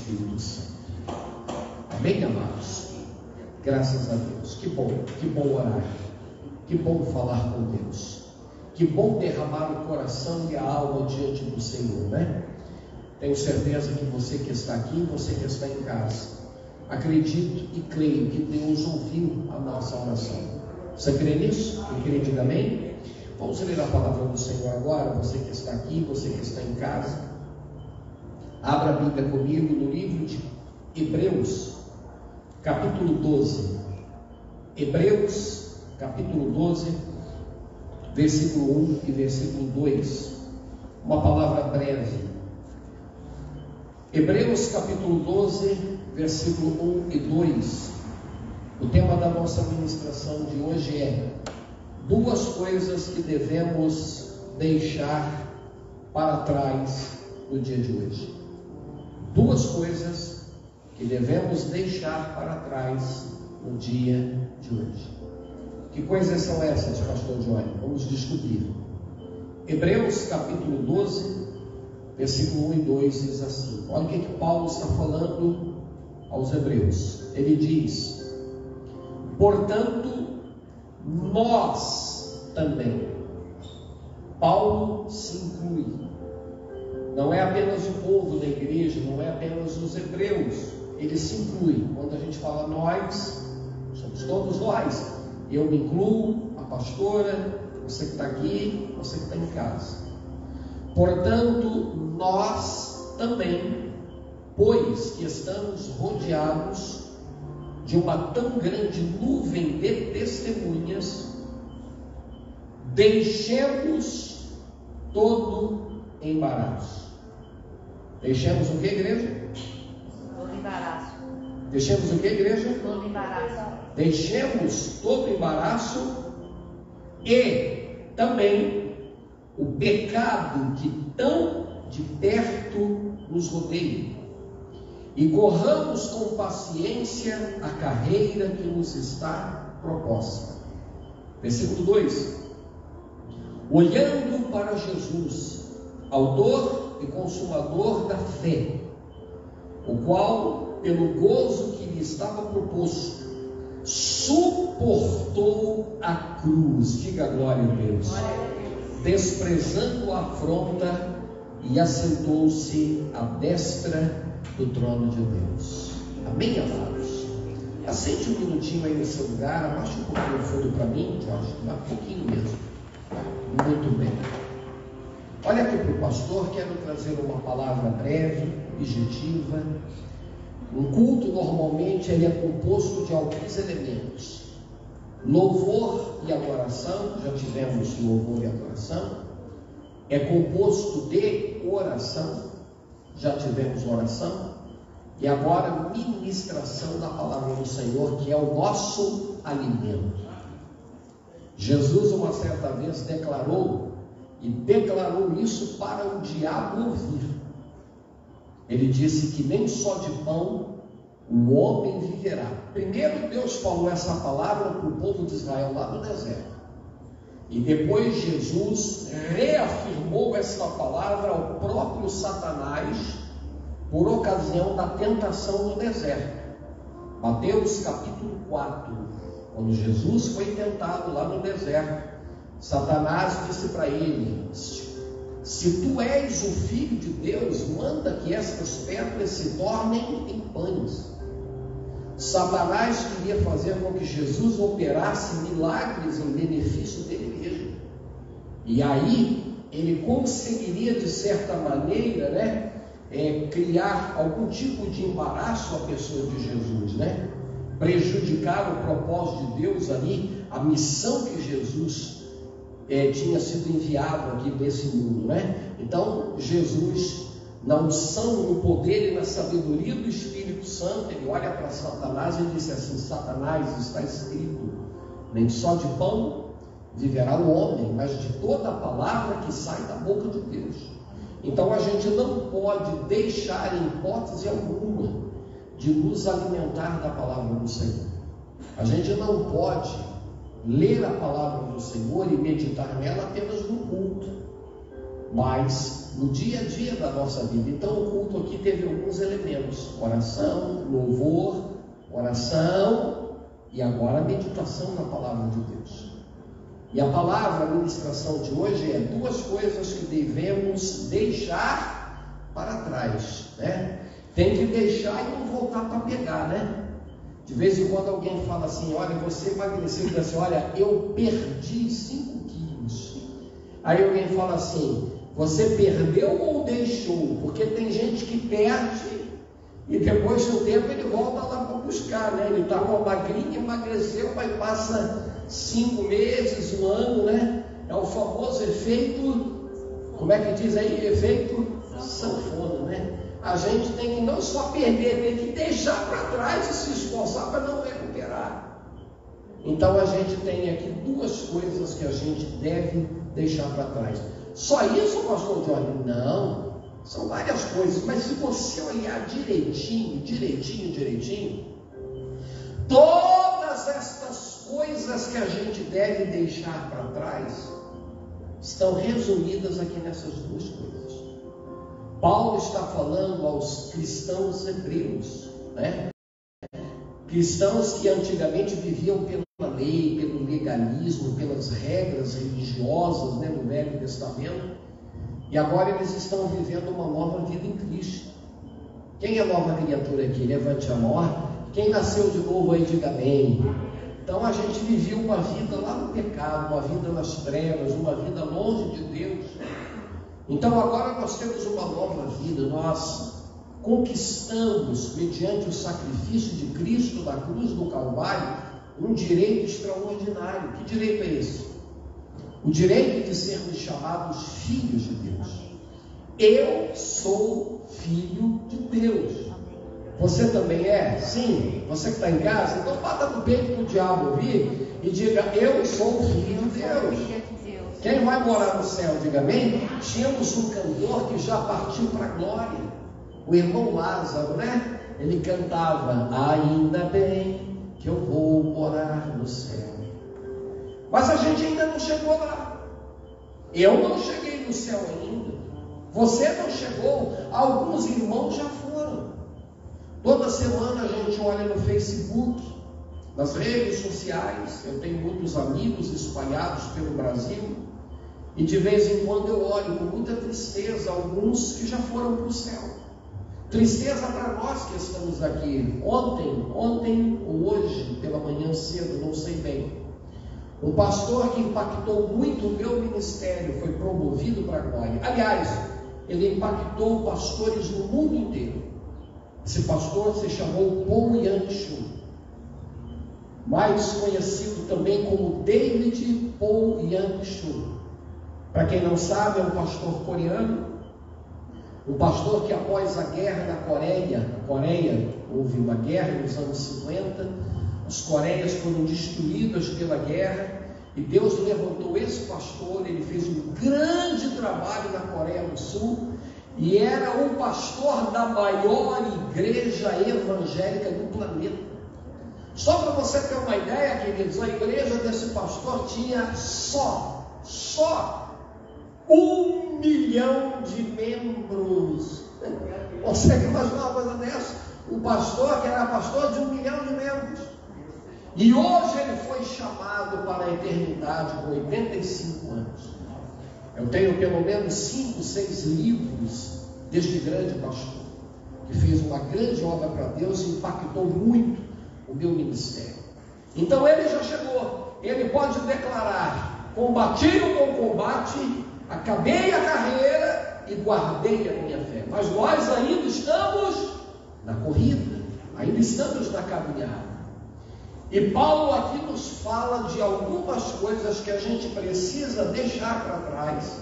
Espírito Santo. Amém, amados? Graças a Deus. Que bom orar. Que bom falar com Deus. Que bom derramar o coração e a alma diante do Senhor, né? Tenho certeza que você que está aqui, você que está em casa, acredito e creio que Deus ouviu a nossa oração. Você crê nisso? E crê, diga amém? Vamos ler a palavra do Senhor agora. Você que está aqui, você que está em casa, abra a Bíblia comigo no livro de Hebreus, capítulo 12. Hebreus, capítulo 12, versículo 1 e versículo 2. Uma palavra breve. Hebreus, capítulo 12, versículo 1 e 2. O tema da nossa ministração de hoje é: duas coisas que devemos deixar para trás no dia de hoje. Duas coisas que devemos deixar para trás no dia de hoje. Que coisas são essas, pastor Johnny? Vamos descobrir. Hebreus capítulo 12, versículo 1 e 2 diz assim. Olha o que Paulo está falando aos hebreus. Ele diz: portanto, nós também. Paulo se inclui. Não é apenas o povo da igreja, não é apenas os hebreus. Ele se inclui. Quando a gente fala nós, somos todos nós. Eu me incluo, a pastora, você que está aqui, você que está em casa. Portanto, nós também, pois que estamos rodeados de uma tão grande nuvem de testemunhas, deixemos todo embaraço. Deixemos o que, igreja? Todo embaraço. Deixemos o que, igreja? Todo embaraço. Deixemos todo embaraço e também o pecado que tão de perto nos rodeia, e corramos com paciência a carreira que nos está proposta. Versículo 2: olhando para Jesus, autor e consumador da fé, o qual, pelo gozo que lhe estava proposto, suportou a cruz. Diga glória a Deus. Desprezando a afronta, e assentou-se à destra do trono de Deus. Amém, amados? Assente um minutinho aí no seu lugar. Abaixa um pouquinho o fundo para mim, Jorge. Um pouquinho mesmo. Muito bem. Olha aqui para o pastor. Quero trazer uma palavra breve, objetiva. Um culto normalmente ele é composto de alguns elementos: louvor e adoração. Já tivemos louvor e adoração. É composto de oração. Já tivemos oração. E agora ministração da palavra do Senhor, que é o nosso alimento. Jesus uma certa vez declarou isso para o diabo ouvir. Ele disse que nem só de pão o homem viverá. Primeiro Deus falou essa palavra para o povo de Israel lá no deserto. E depois Jesus reafirmou essa palavra ao próprio Satanás por ocasião da tentação no deserto. Mateus capítulo 4. Quando Jesus foi tentado lá no deserto, Satanás disse para ele: se tu és o Filho de Deus, manda que estas pedras se tornem em pães. Satanás queria fazer com que Jesus operasse milagres em benefício dele mesmo. E aí ele conseguiria, de certa maneira, criar algum tipo de embaraço à pessoa de Jesus, prejudicar o propósito de Deus ali, a missão que Jesus tinha sido enviado aqui nesse mundo, Então Jesus, na unção, no poder e na sabedoria do Espírito Santo, ele olha para Satanás e disse assim: Satanás, está escrito, nem só de pão viverá o homem, mas de toda a palavra que sai da boca de Deus. Então a gente não pode deixar em hipótese alguma de nos alimentar da palavra do Senhor. A gente não pode ler a palavra do Senhor e meditar nela apenas no culto. mas no dia a dia da nossa vida. Então o culto aqui teve alguns elementos: oração, louvor, oração e agora a meditação na palavra de Deus. E a palavra, a ministração de hoje é duas coisas que devemos deixar para trás, né? Tem que deixar e não voltar para pegar, né? De vez em quando alguém fala assim: olha, você emagreceu, diz assim: olha, eu perdi 5 quilos. Aí alguém fala assim: você perdeu ou deixou? Porque tem gente que perde e depois de um tempo ele volta lá para buscar, né? Ele está com a magrinha, emagreceu, mas passa 5 meses, 1 ano, né? É o famoso efeito, como é que diz aí? Efeito sanfona, né? A gente tem que não só perder, tem que deixar para trás e se esforçar para não recuperar. Então a gente tem aqui duas coisas que a gente deve deixar para trás. Só isso, pastor Johnny? Não, são várias coisas, mas se você olhar direitinho, todas estas coisas que a gente deve deixar para trás estão resumidas aqui nessas duas coisas. Paulo está falando aos cristãos hebreus, né? Cristãos que antigamente viviam pela lei, pelo legalismo, pelas regras religiosas, né, no Velho Testamento, e agora eles estão vivendo uma nova vida em Cristo. Quem é nova criatura aqui? Levante a mão. Quem nasceu de novo aí, diga amém. Então a gente vivia uma vida lá no pecado, uma vida nas trevas, uma vida longe de Deus. Então agora nós temos uma nova vida, nós conquistamos, mediante o sacrifício de Cristo na cruz do Calvário, um direito extraordinário. Que direito é esse? O direito de sermos chamados filhos de Deus. Eu sou filho de Deus. Você também é? Sim. Você que está em casa, então bata no peito para o diabo ouvir e diga: eu sou filho de Deus. Quem vai morar no céu, diga amém. Tínhamos um cantor que já partiu para a glória, o irmão Lázaro, né? Ele cantava: ainda bem que eu vou morar no céu. Mas a gente ainda não chegou lá. Eu não cheguei no céu ainda. Você não chegou. Alguns irmãos já foram. Toda semana a gente olha no Facebook, nas redes sociais. Eu tenho muitos amigos espalhados pelo Brasil. E de vez em quando eu olho com muita tristeza alguns que já foram para o céu. Tristeza para nós que estamos aqui. Ontem ou hoje, pela manhã cedo, não sei bem, um pastor que impactou muito o meu ministério foi promovido para a glória. Aliás, ele impactou pastores no mundo inteiro. Esse pastor se chamou Paul Yang-Chun, mais conhecido também como David Paul Yang-Chun. Para quem não sabe, é um pastor coreano, um pastor que após a guerra na Coreia, houve uma guerra nos anos 50, as Coreias foram destruídas pela guerra, e Deus levantou esse pastor. Ele fez um grande trabalho na Coreia do Sul, e era o pastor da maior igreja evangélica do planeta. Só para você ter uma ideia, queridos, a igreja desse pastor tinha só 1 milhão de membros. Consegue imaginar uma coisa dessa? O pastor que era pastor de 1 milhão de membros. E hoje ele foi chamado para a eternidade com 85 anos. Eu tenho pelo menos 5, 6 livros deste grande pastor, que fez uma grande obra para Deus e impactou muito o meu ministério. Então ele já chegou. Ele pode declarar: combati o bom combate, acabei a carreira e guardei a minha fé. Mas nós ainda estamos na corrida, ainda estamos na caminhada. E Paulo aqui nos fala de algumas coisas que a gente precisa deixar para trás,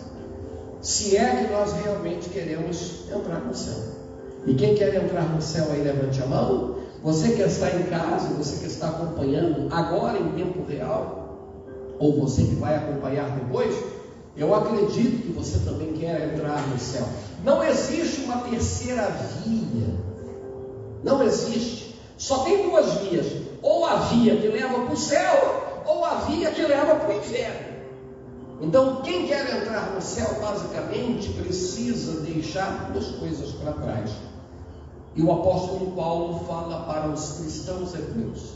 se é que nós realmente queremos entrar no céu. E quem quer entrar no céu aí, levante a mão. Você que está em casa, você que está acompanhando agora em tempo real, ou você que vai acompanhar depois, eu acredito que você também quer entrar no céu. Não existe uma terceira via. Não existe. Só tem 2 vias. Ou a via que leva para o céu, ou a via que leva para o inferno. Então, quem quer entrar no céu, basicamente, precisa deixar duas coisas para trás. E o apóstolo Paulo fala para os cristãos hebreus.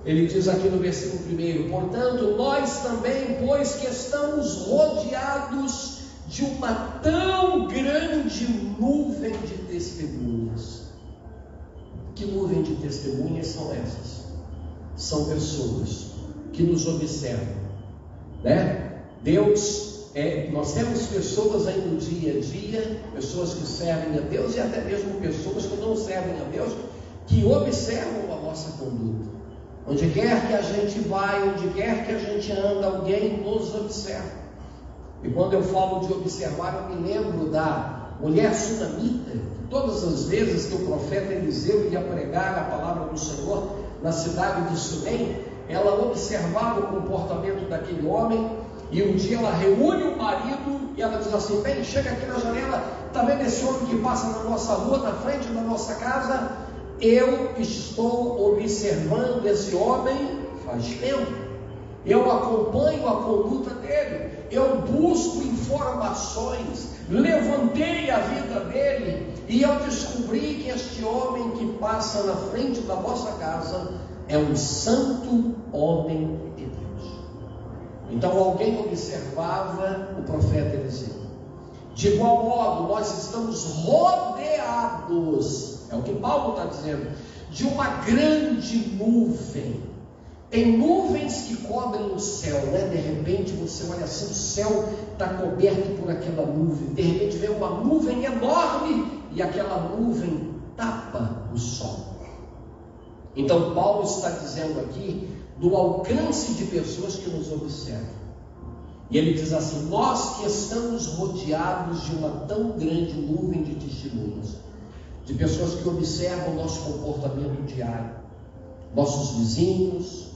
Ele diz aqui no versículo 1: portanto, nós também, pois que estamos rodeados de uma tão grande nuvem de testemunhas. Que nuvem de testemunhas são essas? São pessoas que nos observam, né? Nós temos pessoas aí no dia a dia, pessoas que servem a Deus e até mesmo pessoas que não servem a Deus, que observam a nossa conduta. Onde quer que a gente vai, onde quer que a gente anda, alguém nos observa. E quando eu falo de observar, eu me lembro da mulher sunamita, que todas as vezes que o profeta Eliseu ia pregar a palavra do Senhor na cidade de Sunem, ela observava o comportamento daquele homem. E um dia ela reúne o marido e ela diz assim: bem, chega aqui na janela, está vendo esse homem que passa na nossa rua, na frente da nossa casa? Eu estou observando esse homem faz tempo, eu acompanho a conduta dele, eu busco informações, levantei a vida dele e eu descobri que este homem que passa na frente da nossa casa é um santo homem de Deus. Então alguém observava o profeta Eliseu. De igual modo, nós estamos rodeados, é o que Paulo está dizendo, de uma grande nuvem. Tem nuvens que cobrem o céu, né? De repente você olha assim, o céu está coberto por aquela nuvem. De repente vem uma nuvem enorme e aquela nuvem tapa o sol. Então Paulo está dizendo aqui do alcance de pessoas que nos observam. E ele diz assim: nós que estamos rodeados de uma tão grande nuvem de testemunhas, de pessoas que observam o nosso comportamento diário, nossos vizinhos,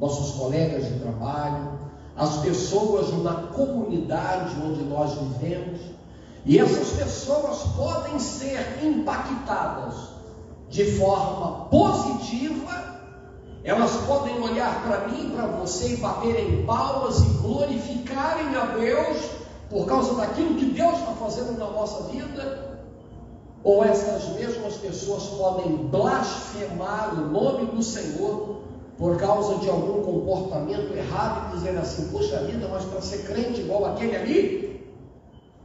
nossos colegas de trabalho, as pessoas na comunidade onde nós vivemos, e essas pessoas podem ser impactadas de forma positiva. Elas podem olhar para mim, para você e baterem palmas e glorificarem a Deus por causa daquilo que Deus está fazendo na nossa vida. Ou essas mesmas pessoas podem blasfemar o nome do Senhor por causa de algum comportamento errado e dizer assim: puxa vida, mas para ser crente igual aquele ali,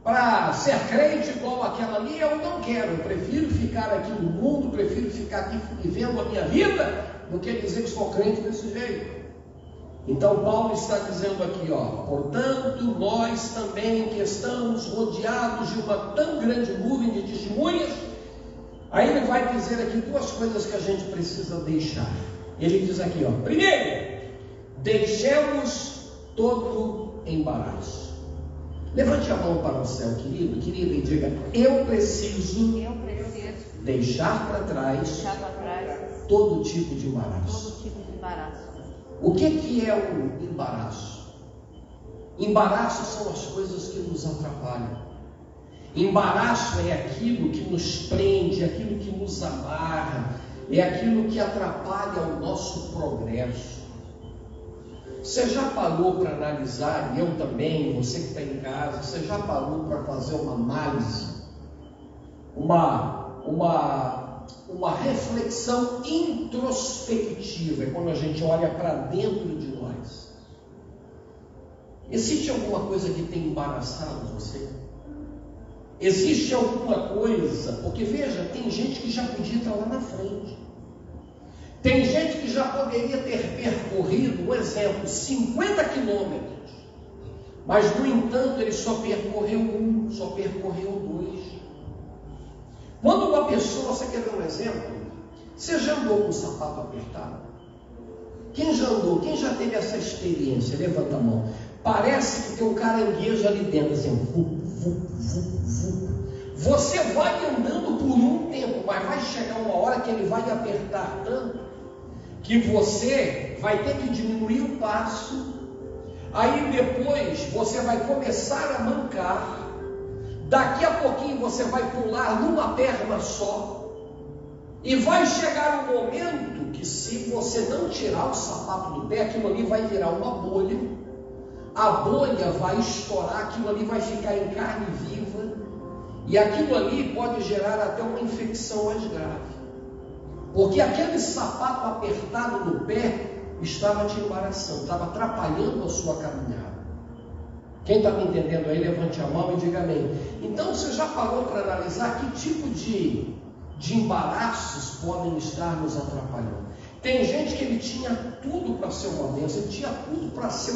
para ser crente igual aquela ali, eu não quero, eu prefiro ficar aqui no mundo, prefiro ficar aqui vivendo a minha vida, do que dizer que sou crente desse jeito. Então Paulo está dizendo aqui, portanto, nós também que estamos rodeados de uma tão grande nuvem de testemunhas. Aí ele vai dizer aqui duas coisas que a gente precisa deixar. Ele diz aqui, primeiro, deixemos todo embaraço. Levante a mão para o céu, querido, querida, e diga: eu preciso deixar para trás todo tipo de embaraço. O que é o embaraço? Embaraço são as coisas que nos atrapalham. Embaraço é aquilo que nos prende, aquilo que nos amarra, é aquilo que atrapalha o nosso progresso. Você já parou para analisar, e eu também, você que está em casa, você já parou para fazer uma análise, uma reflexão introspectiva, é quando a gente olha para dentro de nós. Existe alguma coisa que tem embaraçado você? Existe alguma coisa? Porque veja, tem gente que já podia estar lá na frente. Tem gente que já poderia ter percorrido, um exemplo, 50 quilômetros. Mas, no entanto, ele só percorreu 1, só percorreu 2. Quando uma pessoa, você quer ver um exemplo? Você já andou com o sapato apertado? Quem já andou? Quem já teve essa experiência? Levanta a mão. Parece que tem um caranguejo ali dentro, assim, vup, vup, vup, vup. Você vai andando por um tempo, mas vai chegar uma hora que ele vai apertar tanto que você vai ter que diminuir o passo. Aí depois você vai começar a mancar. Daqui a pouquinho você vai pular numa perna só. E vai chegar um momento que, se você não tirar o sapato do pé, aquilo ali vai virar uma bolha. a bolha vai estourar, aquilo ali vai ficar em carne viva, e aquilo ali pode gerar até uma infecção mais grave, porque aquele sapato apertado no pé estava te embaraçando, estava atrapalhando a sua caminhada. Quem está me entendendo aí, levante a mão e diga amém. Então você já parou para analisar que tipo de embaraços podem estar nos atrapalhando? Tem gente que ele tinha tudo para ser uma bênção, ele tinha tudo para ser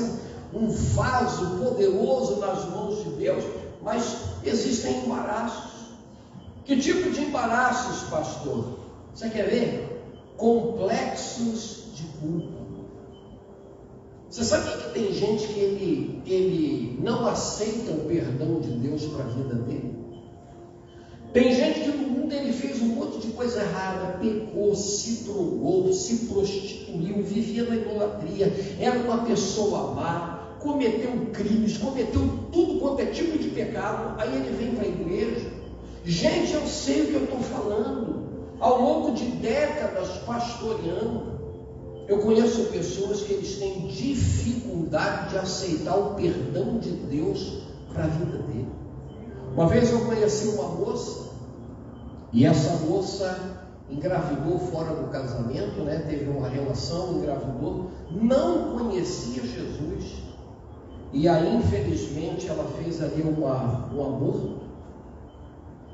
um vaso poderoso nas mãos de Deus, mas existem embaraços. Que tipo de embaraços, pastor? Você quer ver? Complexos de culpa. Você sabia que tem gente que ele não aceita o perdão de Deus para a vida dele? Tem gente que no mundo ele fez um monte de coisa errada, pecou, se drogou, se prostituiu, vivia na idolatria, era uma pessoa má, cometeu crimes, cometeu tudo quanto é tipo de pecado. Aí ele vem para a igreja. Gente, eu sei o que eu estou falando. Ao longo de décadas pastoreando, eu conheço pessoas que eles têm dificuldade de aceitar o perdão de Deus para a vida dele. Uma vez eu conheci uma moça, e essa moça engravidou fora do casamento, né? Teve uma relação, engravidou, não conhecia Jesus, e aí infelizmente ela fez ali um aborto,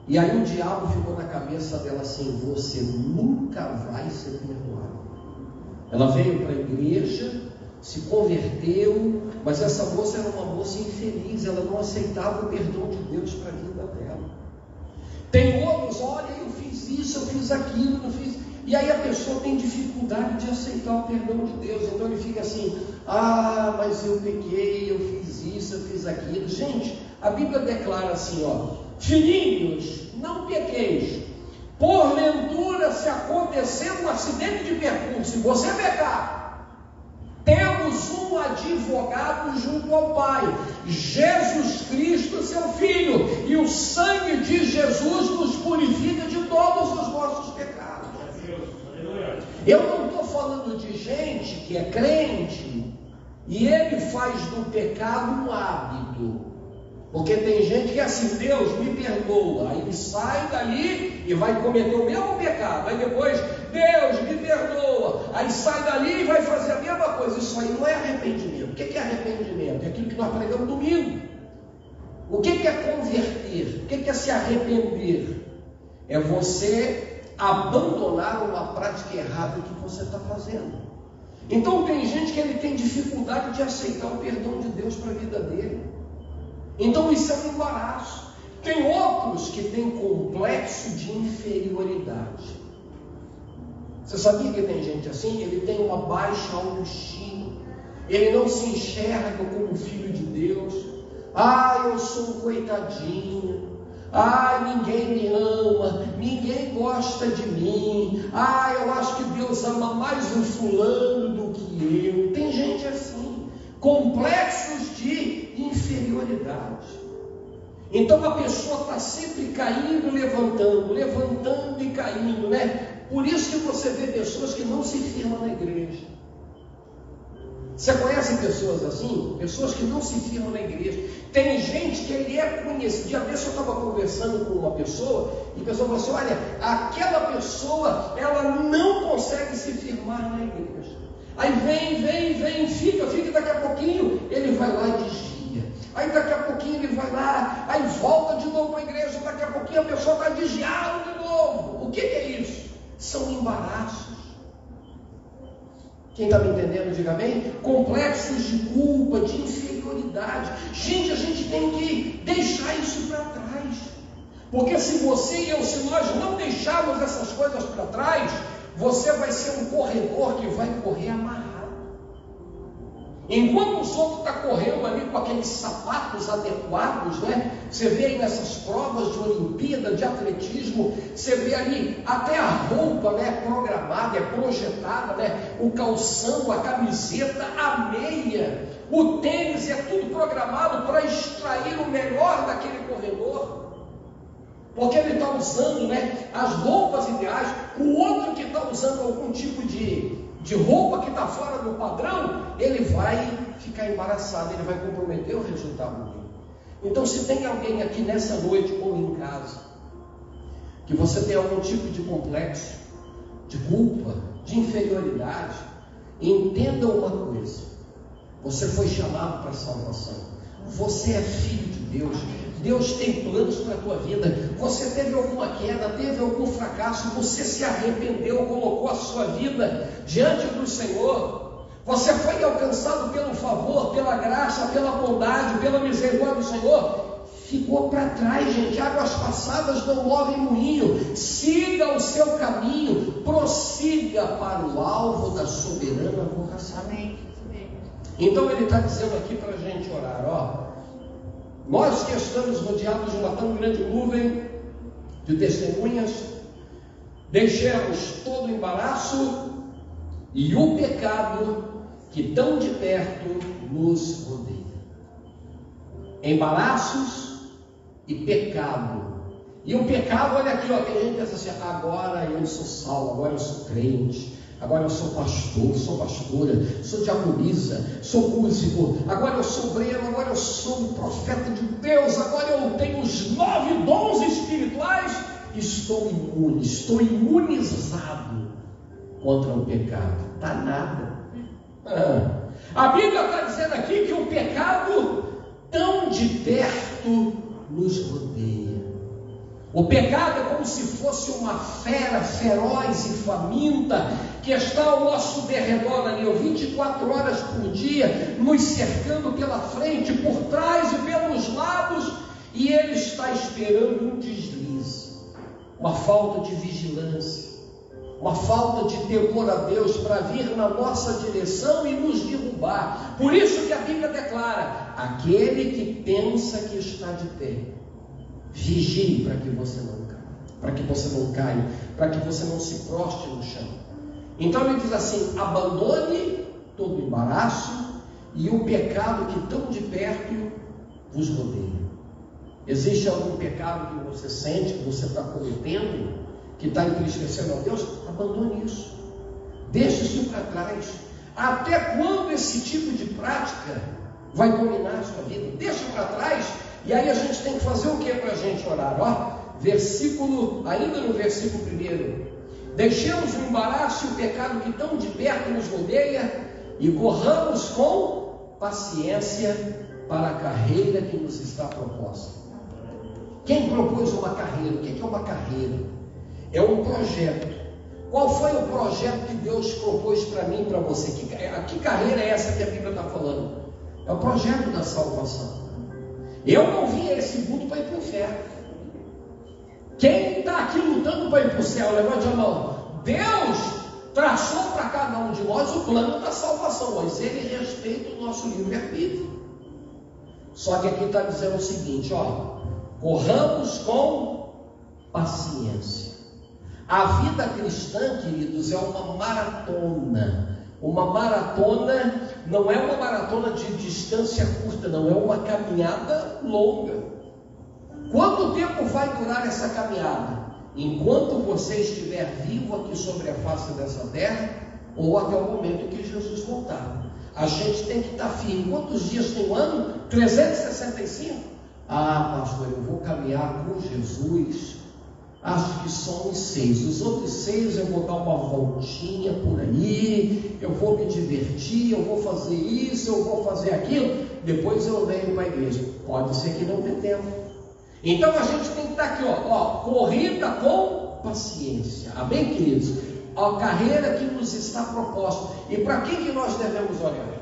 e aí o diabo ficou na cabeça dela assim: você nunca vai ser perdoado. Ela veio para a igreja, se converteu, mas essa moça era uma moça infeliz, ela não aceitava o perdão de Deus para a vida dela. Tem outros, olha, eu fiz isso, eu fiz aquilo, eu fiz... E aí a pessoa tem dificuldade de aceitar o perdão de Deus, então ele fica assim: ah, mas eu pequei, eu fiz isso, eu fiz aquilo. Gente, a Bíblia declara assim, ó: filhinhos, não pequeis, porventura se acontecer um acidente de percurso, se você pecar, temos um advogado junto ao Pai, Jesus Cristo, seu Filho, e o sangue de Jesus nos purifica de todos os nossos pecados. Eu não estou falando de gente que é crente e ele faz do pecado um hábito, porque tem gente que é assim: Deus me perdoa, aí ele sai dali e vai cometer o mesmo pecado, aí depois Deus me perdoa, aí sai dali e vai fazer a mesma coisa. Isso aí não é arrependimento. O que é arrependimento? É aquilo que nós pregamos domingo. O que é converter? O que é se arrepender? É você abandonar uma prática errada que você está fazendo. Então tem gente que ele tem dificuldade de aceitar o perdão de Deus para a vida dele. Então isso é um embaraço. Tem outros que têm complexo de inferioridade. Você sabia que tem gente assim? Ele tem uma baixa autoestima, ele não se enxerga como filho de Deus. Ah, eu sou um coitadinho. Ah, ninguém me ama, ninguém gosta de mim. Ah, eu acho que Deus ama mais o fulano do que eu. Tem gente assim, complexos de inferioridade. Então a pessoa está sempre caindo, levantando e caindo, né? Por isso que você vê pessoas que não se firmam na igreja. Você conhece pessoas assim? Pessoas que não se firmam na igreja. Tem gente que ele é conhecido. Dia desse eu estava conversando com uma pessoa, e a pessoa falou assim: olha, aquela pessoa, ela não consegue se firmar na igreja. Aí vem, fica, daqui a pouquinho ele vai lá e desvia. Aí daqui a pouquinho ele vai lá, aí volta de novo para a igreja, daqui a pouquinho a pessoa está desviada de novo. O que é isso? São embaraços. Quem está me entendendo, diga amém. Complexos de culpa, de inferioridade. Gente, a gente tem que deixar isso para trás. Porque se você e eu, se nós não deixarmos essas coisas para trás, você vai ser um corredor que vai correr amarrado. Enquanto os outros estão correndo ali com aqueles sapatos adequados, né? Você vê aí nessas provas de Olimpíada, de atletismo, você vê ali até a roupa, né, programada, projetada, né? O calção, a camiseta, a meia, o tênis, é tudo programado para extrair o melhor daquele corredor. Porque ele está usando, né, as roupas ideais. O outro que está usando algum tipo de de roupa que está fora do padrão, ele vai ficar embaraçado, ele vai comprometer o resultado dele. Então, se tem alguém aqui nessa noite ou em casa, que você tem algum tipo de complexo, de culpa, de inferioridade, entenda uma coisa: você foi chamado para a salvação, você é filho de Deus, Deus tem planos para a tua vida. Você teve alguma queda, teve algum fracasso, você se arrependeu, colocou a sua vida diante do Senhor, você foi alcançado pelo favor, pela graça, pela bondade, pela misericórdia do Senhor, ficou para trás, gente. Águas passadas não movem moinho. Siga o seu caminho, prossiga para o alvo da soberana vocação. Então ele está dizendo aqui para a gente orar, ó. Nós que estamos rodeados de uma tão grande nuvem de testemunhas, deixemos todo o embaraço e o pecado que tão de perto nos rodeia. Embaraços e pecado. E o pecado, olha aqui, ó, tem gente que pensa assim: agora eu sou salvo, agora eu sou crente, agora eu sou pastor, sou pastora, sou diaconisa, sou músico, agora eu sou obreiro, agora eu sou um profeta de Deus, agora eu tenho os 9 dons espirituais, estou imune, estou imunizado contra o pecado. Está nada. A Bíblia está dizendo aqui que o pecado tão de perto nos rodeia. O pecado é como se fosse uma fera feroz e faminta que está ao nosso derredor ali, 24 horas por dia, nos cercando pela frente, por trás e pelos lados, e ele está esperando um deslize, uma falta de vigilância, uma falta de temor a Deus para vir na nossa direção e nos derrubar. Por isso que a Bíblia declara: aquele que pensa que está de pé, vigie para que você não caia, para que você não caia, para que você não se proste no chão. Então ele diz assim: abandone todo embaraço e o pecado que tão de perto vos rodeia. Existe algum pecado que você sente, que você está cometendo, que está entristecendo a Deus? Abandone isso, deixe isso para trás. Até quando esse tipo de prática vai dominar a sua vida? Deixa para trás. E aí a gente tem que fazer o que para a gente orar? Ó, versículo, ainda no versículo 1: deixemos o embaraço e o pecado que tão de perto nos rodeia e corramos com paciência para a carreira que nos está proposta. Quem propôs uma carreira? O que é uma carreira? É um projeto. Qual foi o projeto que Deus propôs para mim e para você? Que carreira é essa que a Bíblia está falando? É o projeto da salvação. Eu não vim a esse mundo para ir para o inferno. Quem está aqui lutando para ir para o céu, levante a mão. Deus traçou para cada um de nós o plano da salvação, mas Ele respeita o nosso livre-arbítrio. Só que aqui está dizendo o seguinte, ó: corramos com paciência. A vida cristã, queridos, é uma maratona. Uma maratona não é uma maratona de distância curta, não, é uma caminhada longa. Quanto tempo vai durar essa caminhada? Enquanto você estiver vivo aqui sobre a face dessa terra, ou até o momento que Jesus voltar. A gente tem que estar firme. Quantos dias tem um ano? 365? Ah, pastor, eu vou caminhar com Jesus. Acho que só uns 6. Os outros 6 eu vou dar uma voltinha por aí, eu vou me divertir, eu vou fazer isso, eu vou fazer aquilo, depois eu venho para a igreja. Pode ser que não dê tempo. Então a gente tem que estar aqui, ó, corrida com paciência. Amém, queridos? A carreira que nos está proposta. E para quem que nós devemos olhar?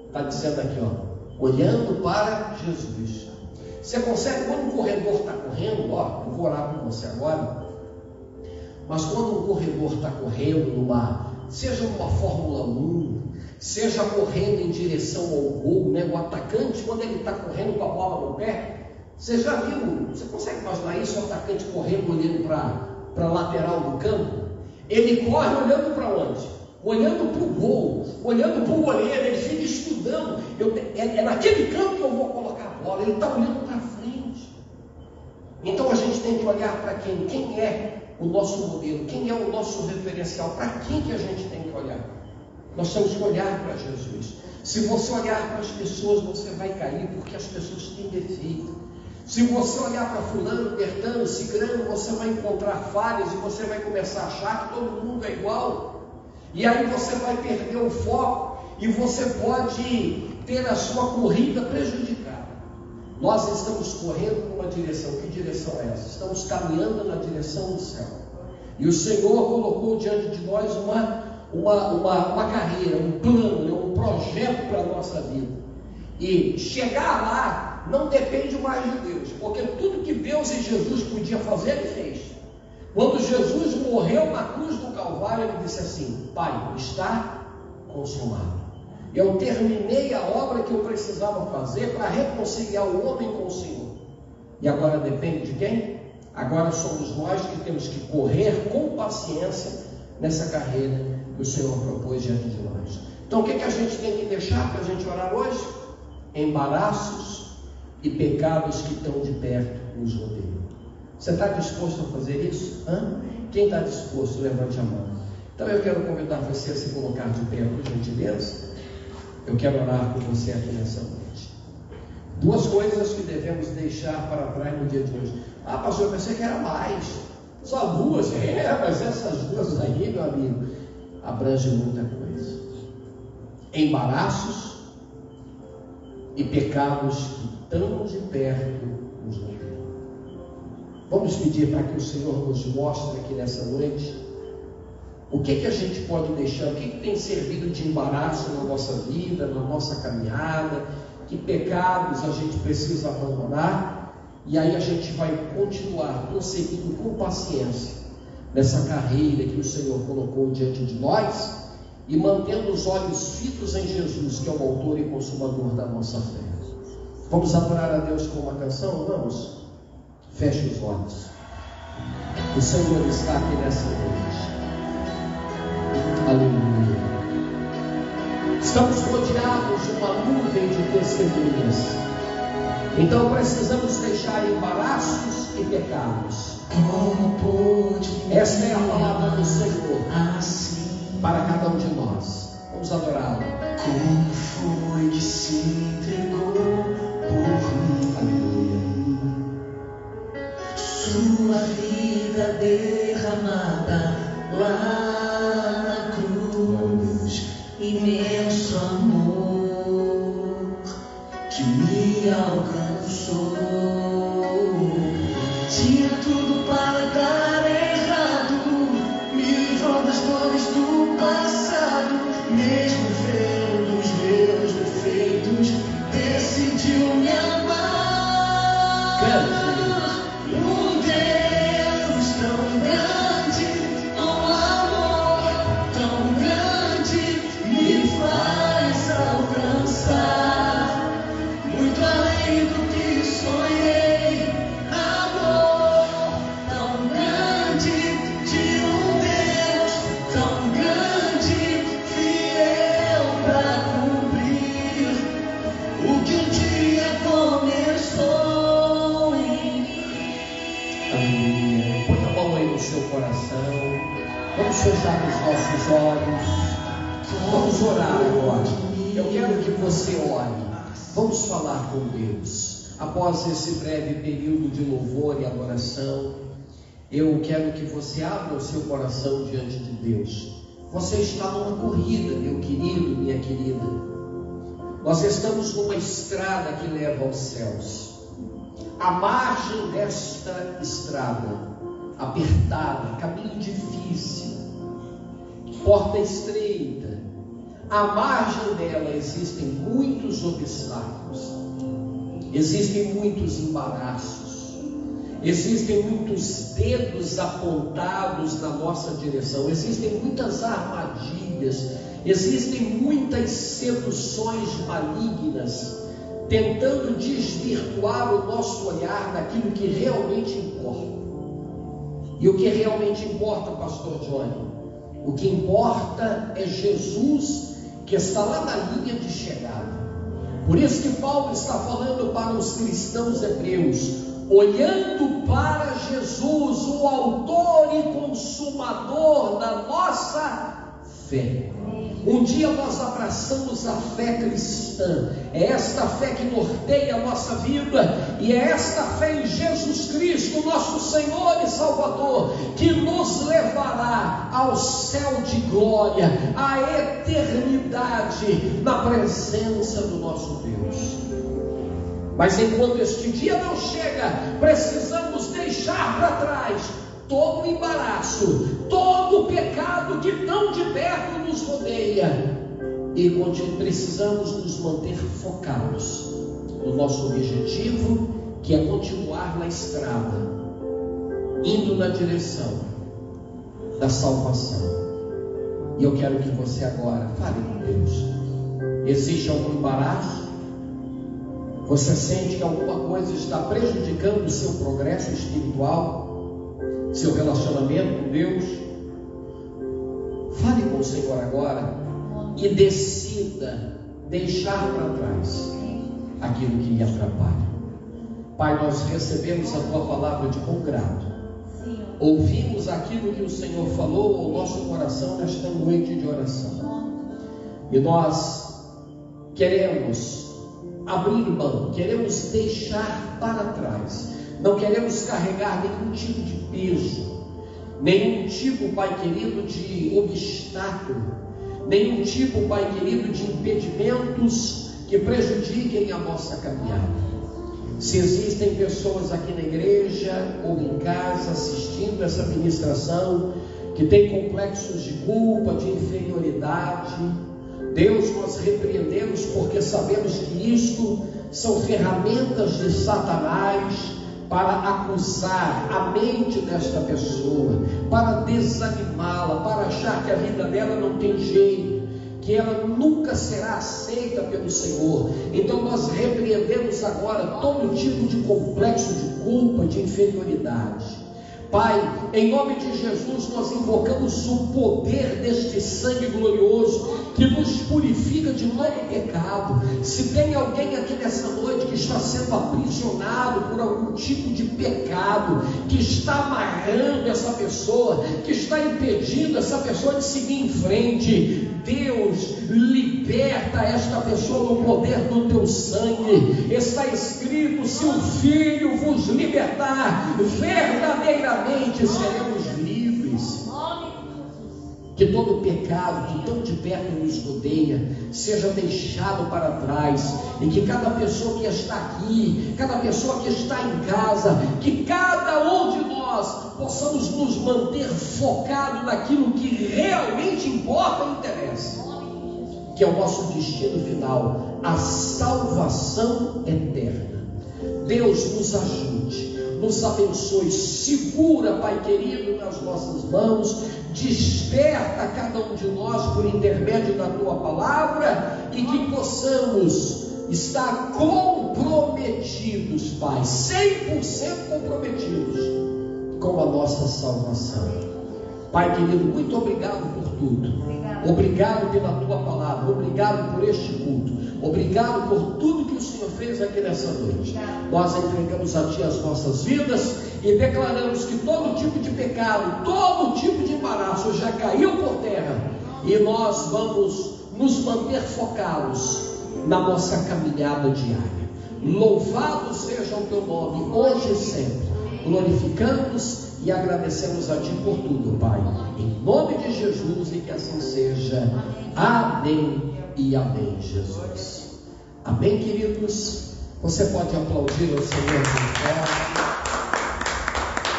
Está dizendo aqui, ó, olhando para Jesus. Você consegue, quando um corredor está correndo, ó, eu vou orar com você agora, mas quando um corredor está correndo seja numa Fórmula 1, seja correndo em direção ao gol, né? O atacante, quando ele está correndo com a bola no pé, você já viu, você consegue imaginar isso, o atacante correndo, olhando para a lateral do campo? Ele corre olhando para onde? Olhando para o gol, olhando para o goleiro, ele fica estudando. É naquele campo que eu vou colocar a bola, ele está olhando para frente. Então a gente tem que olhar para quem? Quem é o nosso modelo? Quem é o nosso referencial? Para quem que a gente tem que olhar? Nós temos que olhar para Jesus. Se você olhar para as pessoas, você vai cair, porque as pessoas têm defeito. Se você olhar para fulano, bertano, cicrano, você vai encontrar falhas e você vai começar a achar que todo mundo é igual. E aí você vai perder o foco e você pode ter a sua corrida prejudicada. Nós estamos correndo numa direção. Que direção é essa? Estamos caminhando na direção do céu. E o Senhor colocou diante de nós uma carreira, um plano, um projeto para a nossa vida. E chegar lá não depende mais de Deus, porque tudo que Deus e Jesus podiam fazer, Ele fez. Quando Jesus morreu na cruz do Calvário, Ele disse assim: Pai, está consumado. Eu terminei a obra que eu precisava fazer para reconciliar o homem com o Senhor. E agora depende de quem? Agora somos nós que temos que correr com paciência nessa carreira que o Senhor propôs diante de nós. Então o que a gente tem que deixar para a gente orar hoje? Embaraços e pecados que estão de perto nos rodeiam. Você está disposto a fazer isso? Quem está disposto? Levante a mão. Então eu quero convidar você a se colocar de pé, por gentileza. Eu quero orar por você aqui nessa noite. Duas coisas que devemos deixar para trás no dia de hoje. Pastor, eu pensei que era mais. Só duas? Mas essas duas aí, meu amigo, abrangem muita coisa. Embaraços e pecados que tão de perto nos rodeiam. Vamos pedir para que o Senhor nos mostre aqui nessa noite o que a gente pode deixar, o que tem servido de embaraço na nossa vida, na nossa caminhada, que pecados a gente precisa abandonar, e aí a gente vai continuar prosseguindo com paciência nessa carreira que o Senhor colocou diante de nós, e mantendo os olhos fitos em Jesus, que é o autor e consumador da nossa fé. Vamos adorar a Deus com uma canção? Vamos? Feche os olhos. O Senhor está aqui nessa noite. Aleluia. Estamos rodeados de uma nuvem de testemunhas. Então precisamos deixar embaraços e pecados. Esta é a palavra do Senhor para cada um de nós. Vamos adorá-lo. Como foi que se entregou por mim? Aleluia. Sua vida derramada lá na cruz, imenso amor que me alcançou. Tinha tudo para dar errado, me livrou das dores do passado, mesmo vendo os meus defeitos, decidiu me amar. Um Deus tão grande, um amor tão grande, me faz alcançar muito além do que sonhei. Amor tão grande, de um Deus tão grande, fiel pra cumprir o que um dia começou em mim. Aleluia. Põe a mão aí no seu coração. Vamos fechar os nossos olhos. Vamos orar agora. Eu quero que você ore. Vamos falar com Deus. Após esse breve período de louvor e adoração, eu quero que você abra o seu coração diante de Deus. Você está numa corrida, meu querido, minha querida. Nós estamos numa estrada que leva aos céus. A margem desta estrada, apertada, caminho difícil, porta estreita, à margem dela existem muitos obstáculos, existem muitos embaraços, existem muitos dedos apontados na nossa direção, existem muitas armadilhas, existem muitas seduções malignas, tentando desvirtuar o nosso olhar daquilo que realmente importa. E o que realmente importa, pastor Johnny? O que importa é Jesus, que está lá na linha de chegada. Por isso que Paulo está falando para os cristãos hebreus, olhando para Jesus, o autor e consumador da nossa fé. Um dia nós abraçamos a fé cristã. É esta fé que norteia a nossa vida, e é esta fé em Jesus Cristo, nosso Senhor e Salvador, que nos levará ao céu de glória, à eternidade, na presença do nosso Deus. Mas enquanto este dia não chega, precisamos deixar para trás todo o embaraço, todo o pecado que tão de perto nos rodeia, e precisamos nos manter focados no nosso objetivo, que é continuar na estrada, indo na direção da salvação. E eu quero que você agora fale com Deus. Existe algum embaraço? Você sente que alguma coisa está prejudicando o seu progresso espiritual, seu relacionamento com Deus? Fale com o Senhor agora e decida deixar para trás aquilo que lhe atrapalha. Pai, nós recebemos a Tua palavra de bom grado. Ouvimos aquilo que o Senhor falou ao nosso coração nesta noite de oração. E nós queremos abrir mão, queremos deixar para trás. Não queremos carregar nenhum tipo de peso, nenhum tipo, Pai querido, de obstáculo, nenhum tipo, Pai querido, de impedimentos que prejudiquem a nossa caminhada. Se existem pessoas aqui na igreja ou em casa assistindo essa ministração que têm complexos de culpa, de inferioridade, Deus, nós repreendemos, porque sabemos que isto são ferramentas de Satanás para acusar a mente desta pessoa, para desanimá-la, para achar que a vida dela não tem jeito, que ela nunca será aceita pelo Senhor. Então nós repreendemos agora todo tipo de complexo de culpa, de inferioridade. Pai, em nome de Jesus, nós invocamos o poder deste sangue glorioso que nos purifica de todo pecado. Se tem alguém aqui nessa noite que está sendo aprisionado por algum tipo de pecado, que está amarrando essa pessoa, que está impedindo essa pessoa de seguir em frente, Deus, liberta esta pessoa no poder do teu sangue. Está escrito: se o Filho vos libertar, verdadeiramente seremos livres. Que todo pecado que tão de perto nos rodeia seja deixado para trás, e que cada pessoa que está aqui, cada pessoa que está em casa, que cada um de nós possamos nos manter focados naquilo que realmente importa e interessa, que é o nosso destino final, a salvação eterna. Deus nos ajude, nos abençoe, segura, Pai querido, nas nossas mãos, desperta cada um de nós por intermédio da Tua palavra, e que possamos estar comprometidos, Pai, 100% comprometidos com a nossa salvação. Pai querido, muito obrigado por tudo. Obrigado pela Tua palavra, obrigado por este culto, obrigado por tudo que o Senhor fez aqui nessa noite. Nós entregamos a Ti as nossas vidas e declaramos que todo tipo de pecado, todo tipo de embaraço já caiu por terra, e nós vamos nos manter focados na nossa caminhada diária. Louvado seja o Teu nome, hoje e sempre. Glorificamos e agradecemos a Ti por tudo, Pai, em nome de Jesus, e que assim seja. Amém e amém, Jesus. Amém, queridos. Você pode aplaudir ao Senhor com fé.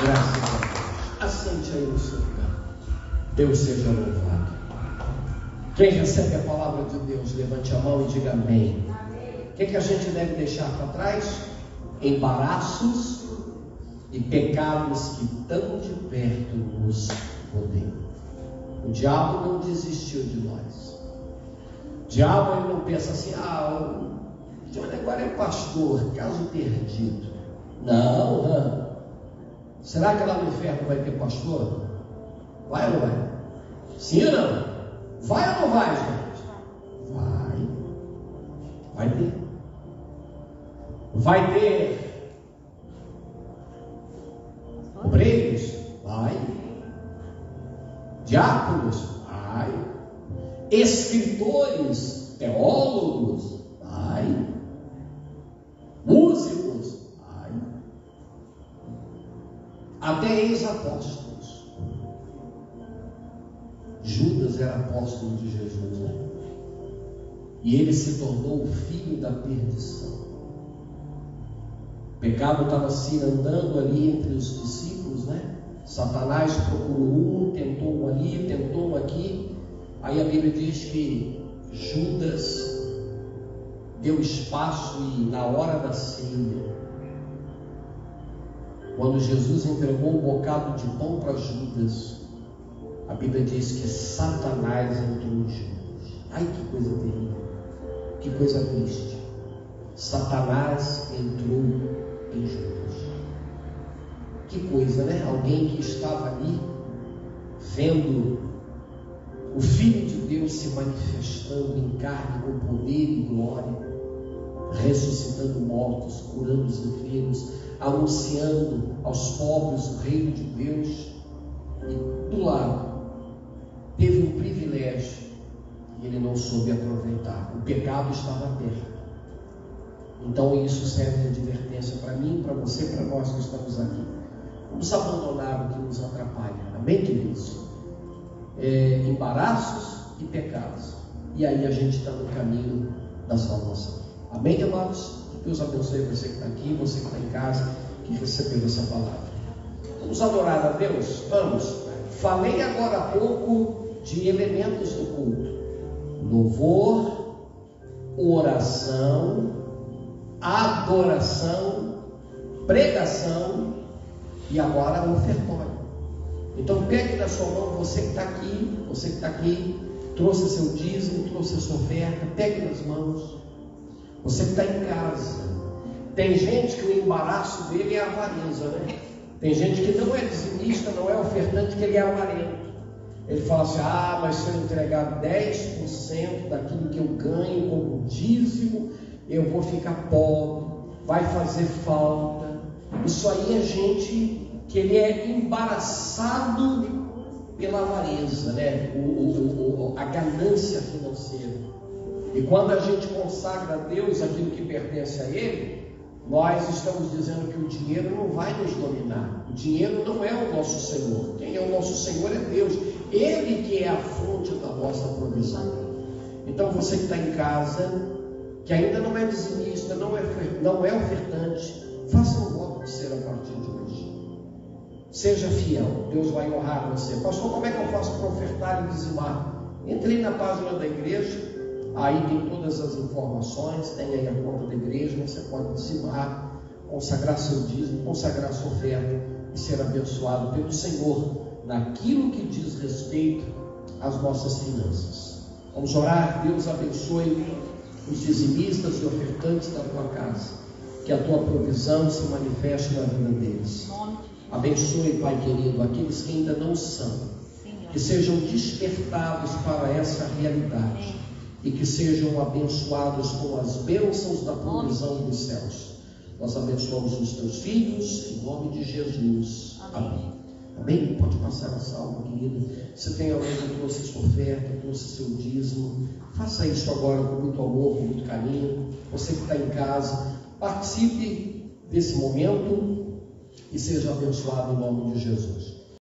Graças a Deus. Assente aí no seu lugar. Deus seja louvado. Quem recebe a palavra de Deus, levante a mão e diga amém. O que a gente deve deixar para trás? Embaraços e pecados que tão de perto nos rodeiam. O diabo não desistiu de nós. O diabo, ele não pensa assim: o Johnny agora é pastor, caso perdido. Não. Será que lá no inferno vai ter pastor? Vai ou não vai? Sim ou não? Vai ou não vai, gente? Vai ter. Vai ter Diáconos? Vai. Escritores, teólogos? Vai. Músicos? Vai. Até ex-apóstolos. Judas era apóstolo de Jesus, né? E ele se tornou o filho da perdição. O pecado estava se andando ali entre os discípulos, né? Satanás procurou um, tentou um ali, tentou um aqui. Aí a Bíblia diz que Judas deu espaço e na hora da ceia, quando Jesus entregou um bocado de pão para Judas, a Bíblia diz que Satanás entrou em Judas. Ai, que coisa terrível, que coisa triste. Satanás entrou em Judas. Que coisa, né? Alguém que estava ali vendo o Filho de Deus se manifestando em carne com poder e glória, ressuscitando mortos, curando os enfermos, anunciando aos pobres o reino de Deus. E do lado teve um privilégio e ele não soube aproveitar. O pecado estava perto. Então isso serve de advertência para mim, para você, para nós que estamos aqui. Vamos abandonar o que nos atrapalha. Amém, queridos? Embaraços e pecados. E aí a gente está no caminho da salvação. Amém, amados? Que Deus abençoe você que está aqui, você que está em casa, que recebeu essa palavra. Vamos adorar a Deus? Vamos. Falei agora há pouco de elementos do culto: louvor, oração, adoração, pregação e agora o ofertório. Então pegue na sua mão, você que está aqui, trouxe seu dízimo, trouxe a sua oferta, pegue nas mãos. Você que está em casa, tem gente que o embaraço dele é a avareza, né? Tem gente que não é dizimista, não é ofertante, que ele é avarento. Ele fala assim: mas se eu entregar 10% daquilo que eu ganho como dízimo, eu vou ficar pobre, vai fazer falta. Isso aí é gente que ele é embaraçado pela avareza, né? A ganância financeira. E quando a gente consagra a Deus aquilo que pertence a Ele, nós estamos dizendo que o dinheiro não vai nos dominar. O dinheiro não é o nosso Senhor. Quem é o nosso Senhor é Deus. Ele que é a fonte da nossa provisão. Então você que está em casa, que ainda não é dizimista, não é ofertante, faça um voto de ser a partir de hoje. Seja fiel, Deus vai honrar você. Pastor, como é que eu faço para ofertar e dizimar? Entre na página da igreja, aí tem todas as informações, tem aí a conta da igreja, você pode dizimar, consagrar seu dízimo, consagrar sua oferta e ser abençoado pelo Senhor naquilo que diz respeito às nossas finanças. Vamos orar. Deus abençoe os dizimistas e ofertantes da tua casa, que a tua provisão se manifeste na vida deles. Abençoe, Pai querido, aqueles que ainda não são, que sejam despertados para essa realidade e que sejam abençoados com as bênçãos da provisão dos céus. Nós abençoamos os teus filhos em nome de Jesus. Amém. Amém? Pode passar a salva, querido. Você tem alguém que trouxe sua oferta, trouxe seu dízimo, faça isso agora com muito amor, com muito carinho. Você que está em casa, participe desse momento e seja abençoado em nome de Jesus.